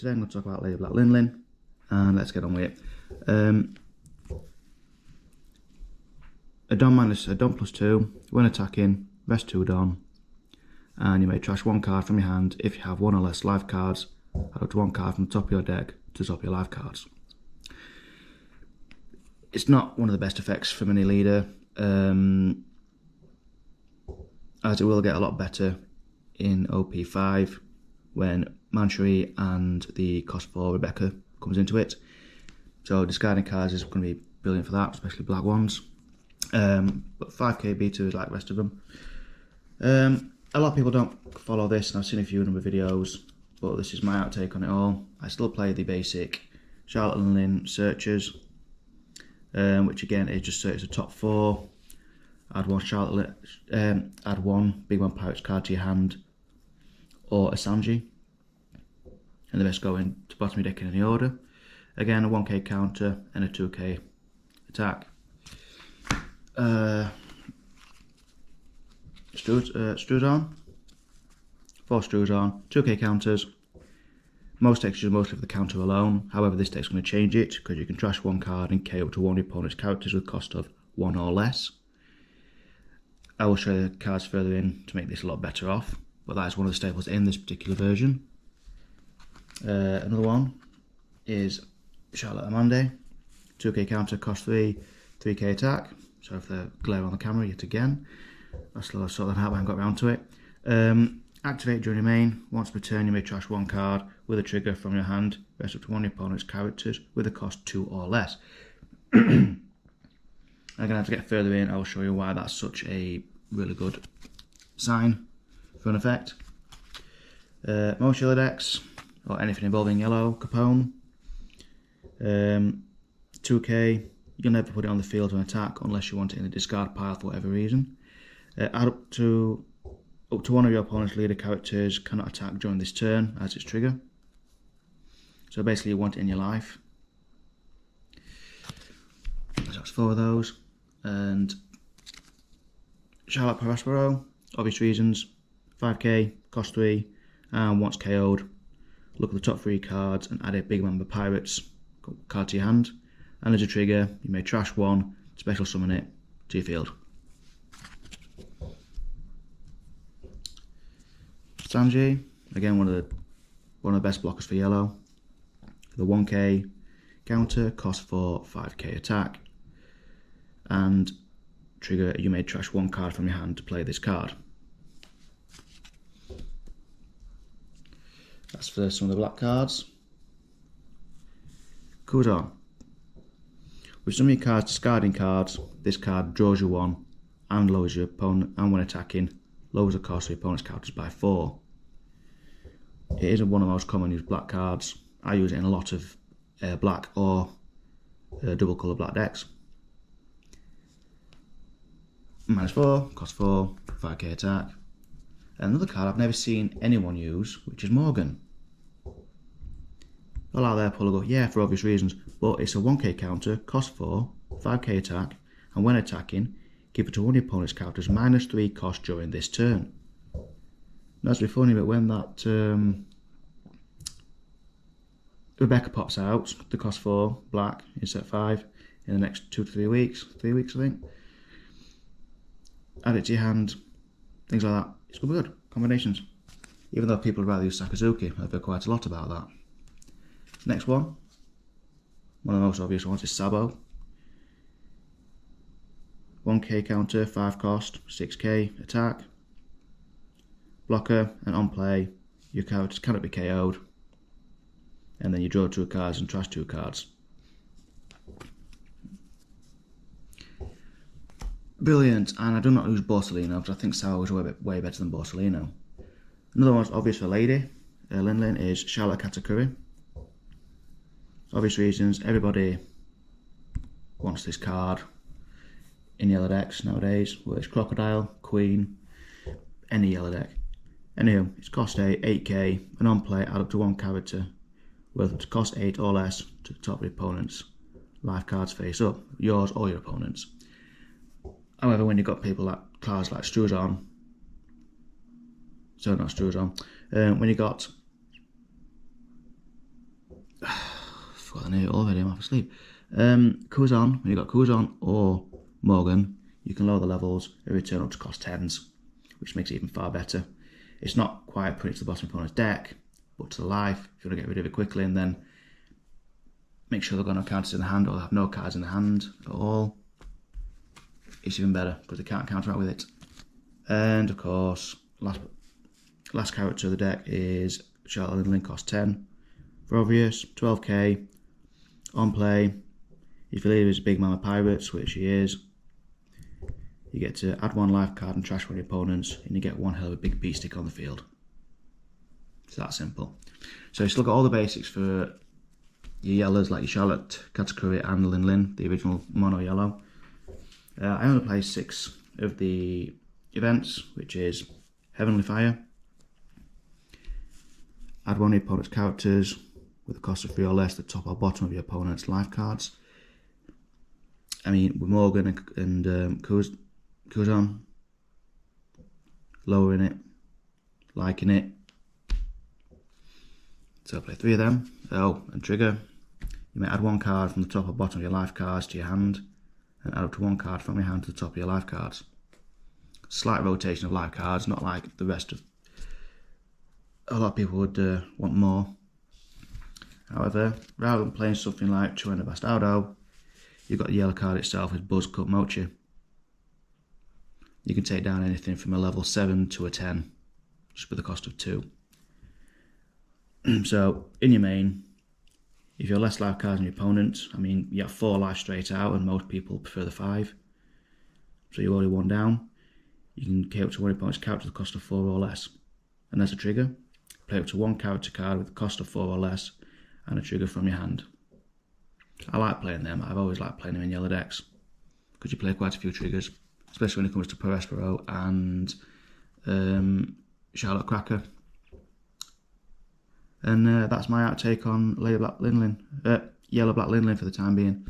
today I'm going to talk about Lady Black Lin Lin, and let's get on with it. A Don +2, when attacking, rest 2 Don, and you may trash 1 card from your hand if you have 1 or less life cards, add up to 1 card from the top of your deck to the top of your life cards. It's not one of the best effects from any leader, as it will get a lot better in OP5 when Mansherry and the cost 4 Rebecca comes into it. So discarding cards is going to be brilliant for that, especially black ones. But 5k beta is like the rest of them. A lot of people don't follow this, and I've seen a few number of videos, but this is my outtake on it all. I still play the basic Charlotte and Lynn searches, which again is just search the top 4. Add 1 Charlotte, add 1 Big One Pirates card to your hand, or a Sanji, and the rest go into the bottom of your deck in any order. Again, a 1k counter and a 2k attack. Strews on, 4 Strews on, 2k counters. Most decks use mostly for the counter alone, however this deck's going to change it because you can trash 1 card and KO to 1 of your opponent's characters with cost of 1 or less. I will show you the cards further in to make this a lot better off, but that is one of the staples in this particular version. Another one is Charlotte Amande, 2k counter, cost 3, 3k attack. Sorry for the glare on the camera yet again. I'll sort that out when I got around to it. Activate during your main. Once per turn you may trash 1 card with a trigger from your hand, rest up to 1 of your opponent's characters with a cost 2 or less. I'm going to have to get further in. I'll show you why that's such a really good sign for an effect. Most yellow decks, or anything involving yellow, Capone. 2k, you'll never put it on the field to an attack unless you want it in the discard pile for whatever reason. Add up to 1 of your opponent's leader characters cannot attack during this turn as its trigger. So basically you want it in your life. So that's 4 of those. And Charlotte Prospero, obvious reasons, 5k, cost 3, and once KO'd, look at the top 3 cards and add a Big Member Pirates card to your hand. And as a trigger, you may trash 1, special summon it to your field. Sanji, again one of the best blockers for yellow. The 1k counter, cost 4, 5k attack. And trigger, you may trash 1 card from your hand to play this card. That's for some of the black cards. Kudon. With some of your cards discarding cards, this card draws you 1 and lowers your opponent, and when attacking, lowers the cost of your opponent's counters by 4. It is one of the most common used black cards. I use it in a lot of black or double colour black decks. -4, cost 4, 5k attack. Another card I've never seen anyone use, which is Morgan. Well, out there, pull go, yeah, for obvious reasons, but it's a 1k counter, cost 4, 5k attack, and when attacking, give it to 1 of your opponent's characters -3 cost during this turn. That's really funny, but when that Rebecca pops out, the cost 4 black in set 5 in the next 2 to 3 weeks, 3 weeks I think. Add it to your hand, things like that. It's going to be good combinations. Even though people would rather use Sakazuki, I've heard quite a lot about that. Next one of the most obvious ones is Sabo. 1k counter, 5 cost, 6k attack. Blocker, and on play, your characters cannot be KO'd. And then you draw 2 cards and trash 2 cards. Brilliant, and I do not use Borsellino because I think Sabo is way better than Borsellino. Another one that's obvious for Lady Lin Lin is Charlotte Katakuri. Obvious reasons, everybody wants this card in yellow decks nowadays, whether it's Crocodile, Queen, any yellow deck. Anywho, it's cost 8, 8k, and on play add up to 1 character worth up to cost 8 or less to the top of the opponent's life cards face up, yours or your opponent's. However, when you've got people like cards like Struzon, so not Struzon, when you got forgot the name already, I'm half asleep. Curzon, when you've got Curzon or Morgan, you can lower the levels and return up to cost 10s, which makes it even far better. It's not quite putting it to the bottom of opponent's deck, but to the life, if you want to get rid of it quickly, and then make sure they've got no counters in the hand or they have no cards in the hand at all, it's even better because they can't counteract with it. And of course, last character of the deck is Charlotte Lindley, cost 10. For obvious, 12k. On play, if your leader is Big Mama Pirates, which he is, you get to add 1 life card and trash one of your opponents, and you get one hell of a big beat stick on the field. It's that simple. So you still got all the basics for your yellows, like your Charlotte, Katakuri and Lin Lin, the original mono yellow. I only play 6 of the events, which is Heavenly Fire, add 1 of your opponent's characters with a cost of 3 or less to the top or bottom of your opponent's life cards. I mean, with Morgan and Curzon, lowering it, liking it. So I play 3 of them. Oh, and trigger. You may add 1 card from the top or bottom of your life cards to your hand, and add up to 1 card from your hand to the top of your life cards. Slight rotation of life cards, not like the rest of. A lot of people would want more. However, rather than playing something like Chuena Bastardo, you've got the yellow card itself as Buzz Cut Mochi. You can take down anything from a level 7 to a 10, just with the cost of 2. So, in your main, if you're less life cards than your opponent, I mean, you have 4 life straight out, and most people prefer the 5. So you're already 1 down. You can play up to 1 opponent's character with the cost of 4 or less. And there's a trigger. Play up to 1 character card with the cost of 4 or less, and a trigger from your hand. I like playing them. I've always liked playing them in yellow decks because you play quite a few triggers, especially when it comes to Perespero and Charlotte Cracker. And that's my outtake on Yellow Black Linlin for the time being.